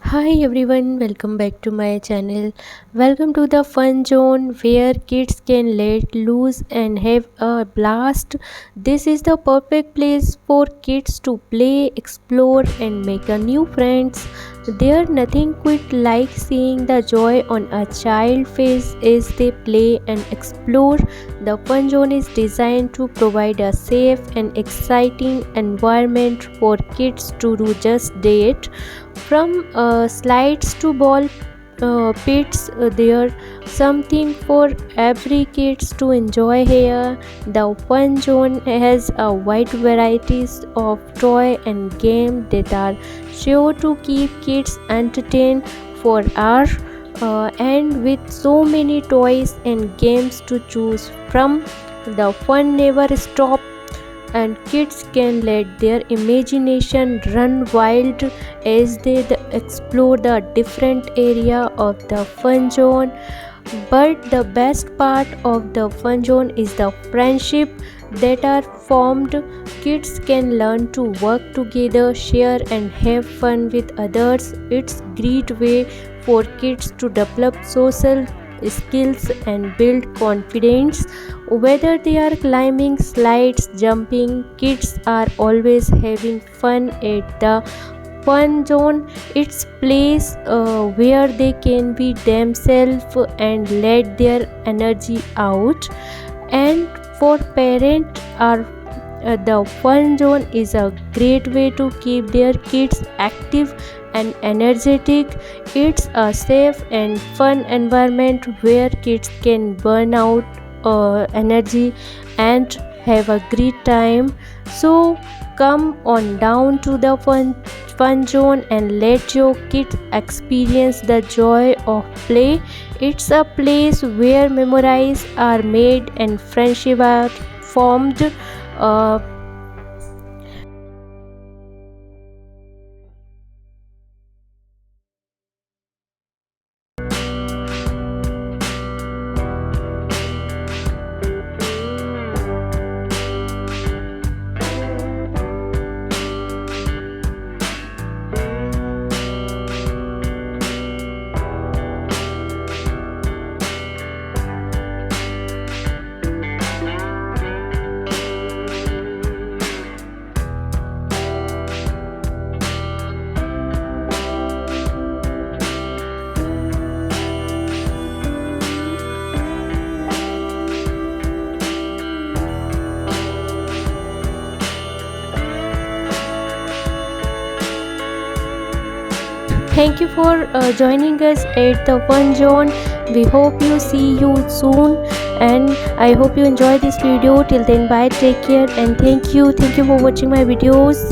Hi everyone, welcome back to my channel. Welcome to the fun zone where kids can let loose and have a blast. This is the perfect place for kids to play, explore, and make a new friends. There's nothing quite like seeing the joy on a child's face as they play and explore. The fun zone is designed to provide a safe and exciting environment for kids to do just that. From slides to ball pits, there something for every kids to enjoy here. The fun zone has a wide varieties of toy and game that are sure to keep kids entertained for hours. And with so many toys and games to choose from, the fun never stops and kids can let their imagination run wild as they explore the different area of the fun zone. But the best part of the fun zone is the friendship that are formed. Kids can learn to work together, share and have fun with others. It's great way for kids to develop social skills and build confidence. Whether they are climbing slides, jumping, kids are always having fun at the fun zone. It's place where they can be themselves and let their energy out. And for parents are the fun zone is a great way to keep their kids active and energetic. It's a safe and fun environment where kids can burn out energy and have a great time. So come on down to the fun zone and let your kids experience the joy of play. It's a place where memories are made and friendship are formed. uh, Thank you for joining us at the fun zone. We hope you see you soon, and I hope you enjoy this video. Till then, bye, take care, and thank you for watching my videos.